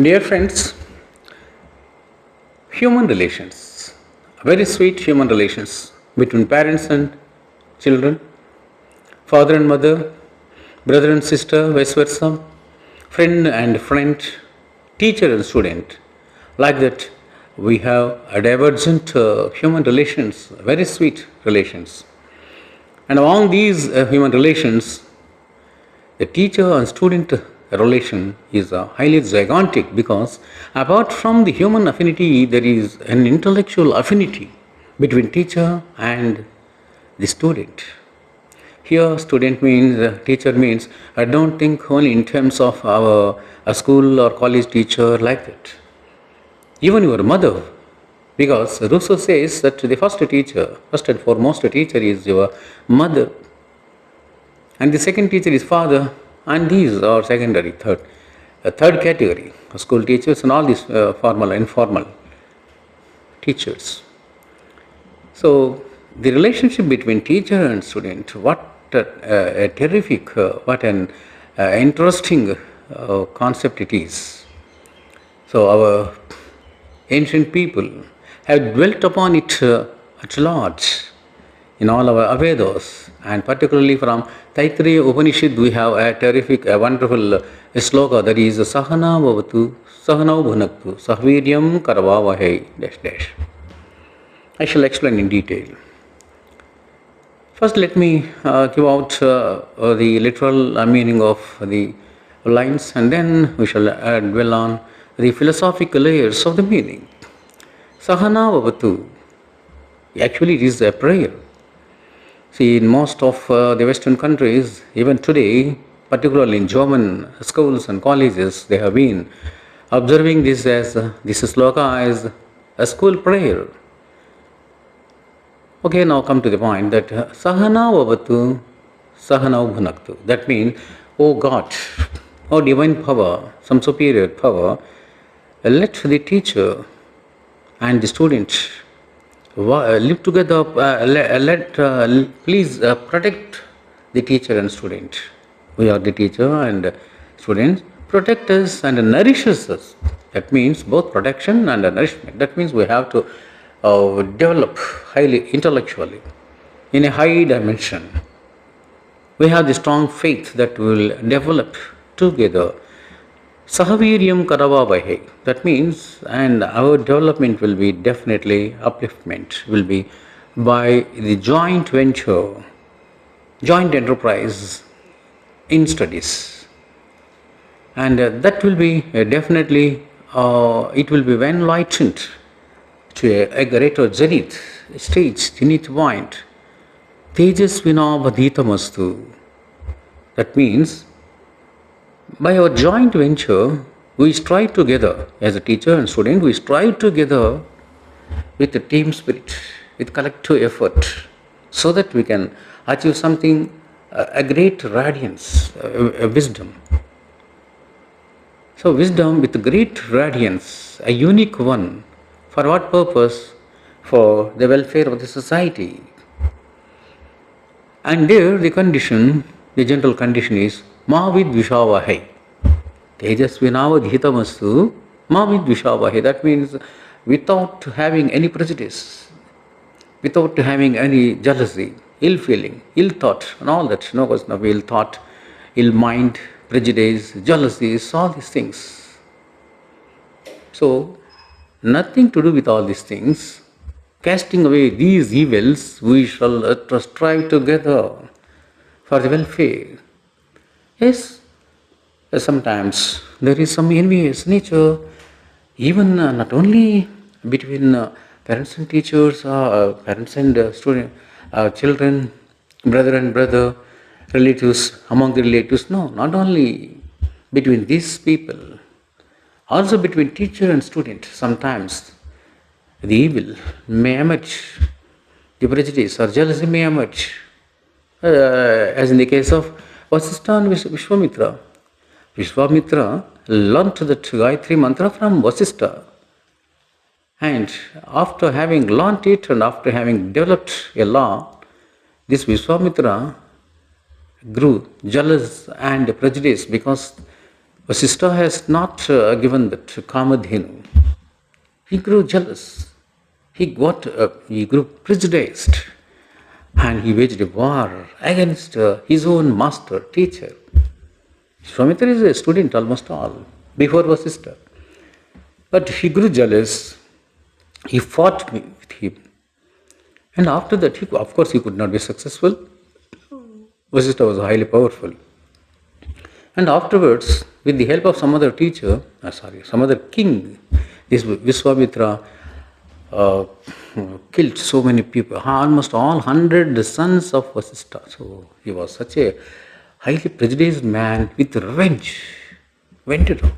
Dear friends, human relations, very sweet human relations between parents and children, father and mother, brother and sister, vice versa, friend and friend, teacher and student. Like that, we have a divergent human relations, very sweet relations. And among these human relations, the teacher and student relation is highly gigantic because apart from the human affinity, there is an intellectual affinity between teacher and the student. Here, student means, teacher means, I don't think only in terms of our a school or college teacher like that. Even your mother, because Rousseau says that the first teacher, first and foremost teacher is your mother, and the second teacher is father, and these are secondary, third category, school teachers and all these formal and informal teachers. So the relationship between teacher and student, what a terrific, what an interesting concept it is. So our ancient people have dwelt upon it at large in all our Vedas, and particularly from Taittiriya Upanishad we have a terrific, a wonderful sloka that is SAHANAVAVATHU, SAHANOUBHUNAKTHU, SAHVIRYAM KARVAVAHAI dash dash. I shall explain in detail. First let me give out the literal meaning of the lines, and then we shall dwell on the philosophical layers of the meaning. Sahanavavatu, actually it is a prayer. See, in most of the Western countries, even today, particularly in German schools and colleges, they have been observing this as this sloka as a school prayer. Okay, now come to the point that Sahanavavatu, Sahanoubhunakthu. That means, oh God, oh divine power, some superior power, let the teacher and the student live together. Please protect the teacher and student. We are the teacher and students. Protect us and nourishes us. That means both protection and nourishment. That means we have to develop highly intellectually in a high dimension. We have the strong faith that we will develop together. Sahaviryam Karavavahai. That means, and our development will be definitely upliftment, will be by the joint venture, joint enterprise in studies. And that will be definitely, it will be enlightened to a greater zenith stage, zenith point. Tejasvinavadhitamastu. That means, by our joint venture, we strive together as a teacher and student, we strive together with the team spirit, with collective effort, so that we can achieve something, a great radiance, a wisdom. So wisdom with great radiance, a unique one. For what purpose? For the welfare of the society. And there the condition, the general condition is Mavid Vishawahai. Tejasvinavadhitamastu Mavid Vishawahai. That means without having any prejudice, without having any jealousy, ill feeling, ill thought, and all that. No question of ill thought, ill mind, prejudice, jealousies, all these things. So, nothing to do with all these things. Casting away these evils, we shall strive together for the welfare. Yes, sometimes there is some envious nature, even not only between parents and teachers, parents and student, children, brother and brother, relatives, among the relatives. No, not only between these people, also between teacher and student. Sometimes the evil may emerge, the prejudice or jealousy may emerge, as in the case of Vasistha and Vishwamitra. Vishwamitra learnt that Gayatri mantra from Vasistha, and after having learnt it and after having developed a law, this Vishwamitra grew jealous and prejudiced because Vasishtha has not given that Kamadhenu. He grew jealous. He grew prejudiced, and he waged a war against his own master, teacher. Vishwamitra is a student almost all before Vasishtha. But he grew jealous. He fought with him. And after that, of course, he could not be successful. Vasishtha was highly powerful. And afterwards, with the help of some other teacher, some other king, this Vishwamitra killed so many people, almost all 100 sons of Vasishtha. So he was such a highly prejudiced man with revenge. Went it on.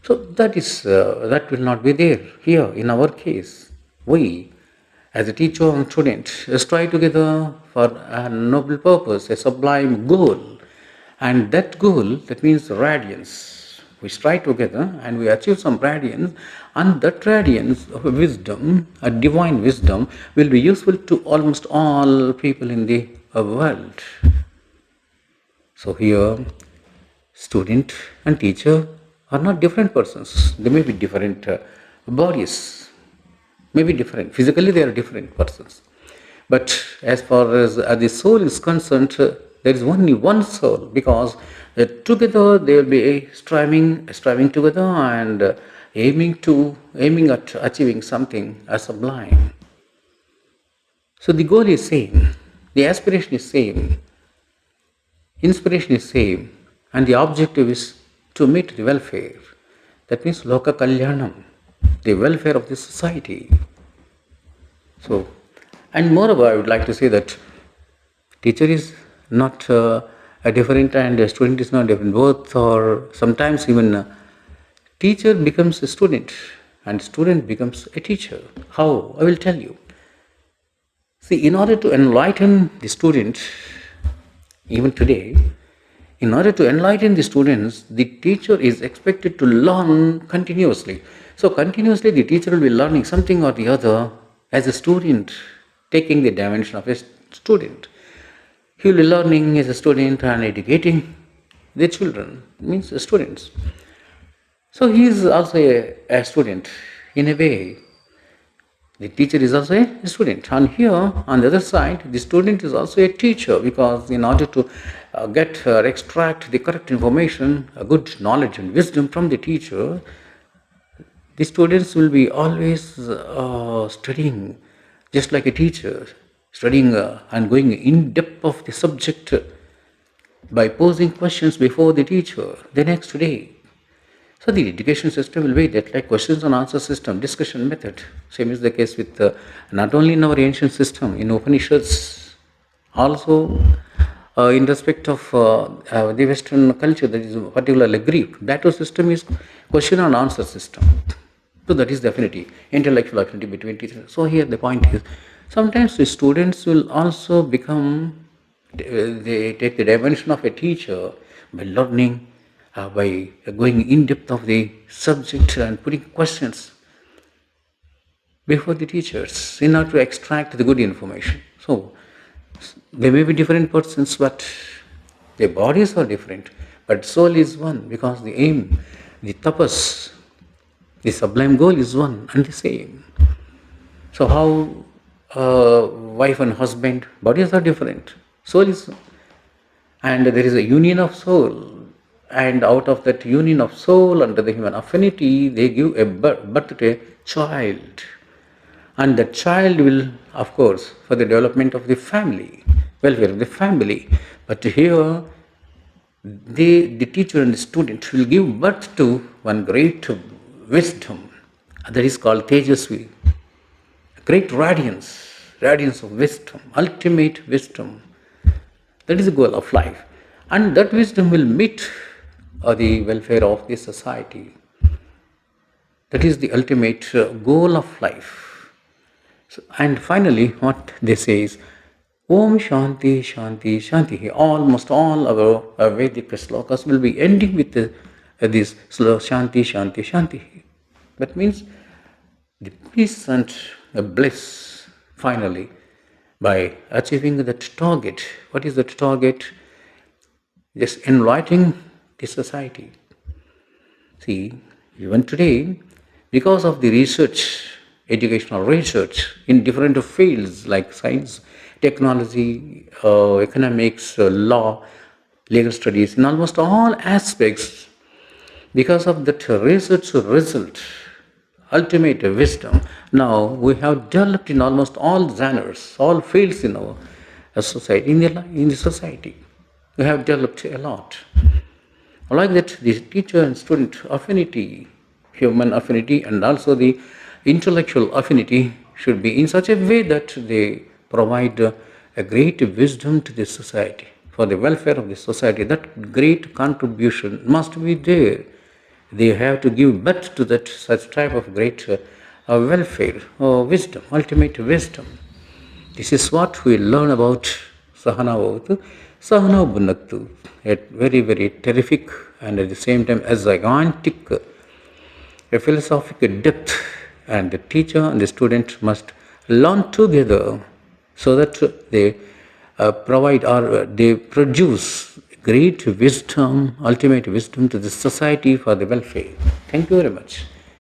So that will not be there here in our case. We, as a teacher and student, strive together for a noble purpose, a sublime goal. And that goal, that means radiance. We strive together and we achieve some radiance, and that radiance of wisdom, a divine wisdom, will be useful to almost all people in the world. So here, student and teacher are not different persons. They may be different bodies, may be different. Physically, they are different persons. But as far as the soul is concerned, there is only one soul, because together they will be striving together and aiming at achieving something sublime. So the goal is same, the aspiration is same, inspiration is same, and the objective is to meet the welfare. That means Loka Kalyanam, the welfare of the society. So, and moreover, I would like to say that teacher is not a different and a student is not different. Both, or sometimes even teacher becomes a student and student becomes a teacher. How? I will tell you. See, in order to enlighten the student, even today, in order to enlighten the students, the teacher is expected to learn continuously. So continuously the teacher will be learning something or the other as a student, taking the dimension of a student. He will be learning as a student and educating the children, means the students. So he is also a student in a way. The teacher is also a student. And here, on the other side, the student is also a teacher, because in order to get or extract the correct information, a good knowledge and wisdom from the teacher, the students will be always studying, just like a teacher, studying and going in depth of the subject by posing questions before the teacher the next day. So the education system will be that like questions and answer system, discussion method. Same is the case with not only in our ancient system, in Upanishads, also in respect of the Western culture that is particularly Greek, that system is question and answer system. So that is the affinity, intellectual affinity between teachers. So here the point is, sometimes the students will also become, they take the dimension of a teacher by learning, by going in depth of the subject and putting questions before the teachers in order to extract the good information. So they may be different persons, but their bodies are different, but soul is one, because the aim, the tapas, the sublime goal is one and the same. So how wife and husband, bodies are different, soul is one. And there is a union of soul, and out of that union of soul under the human affinity, they give a birth to a child. And the child will, of course, for the development of the family, welfare of the family. But here, the teacher and the student will give birth to one great wisdom, that is called Tejasvi, great radiance of wisdom, ultimate wisdom. That is the goal of life. And that wisdom will meet the welfare of the society. That is the ultimate goal of life. So, and finally, what they say is, Om Shanti, Shanti, Shanti. Almost all our Vedic slokas will be ending with this Shanti, Shanti, Shanti. That means the peace and bliss, finally, by achieving that target. What is that target? Just enlightening the society. See, even today, because of the research, educational research in different fields like science, technology, economics, law, legal studies, in almost all aspects, because of that research result, ultimate wisdom, now we have developed in almost all genres, all fields in our society, in the society. We have developed a lot. Like that, the teacher and student affinity, human affinity, and also the intellectual affinity should be in such a way that they provide a great wisdom to the society, for the welfare of the society. That great contribution must be there. They have to give birth to that such type of great welfare or wisdom, ultimate wisdom. This is what we learn about Sahanavavathu, SAHANOUBHUNAKTHU, a very, very terrific and at the same time a gigantic, a philosophical depth, and the teacher and the student must learn together so that they provide or they produce great wisdom, ultimate wisdom to the society for the welfare. Thank you very much.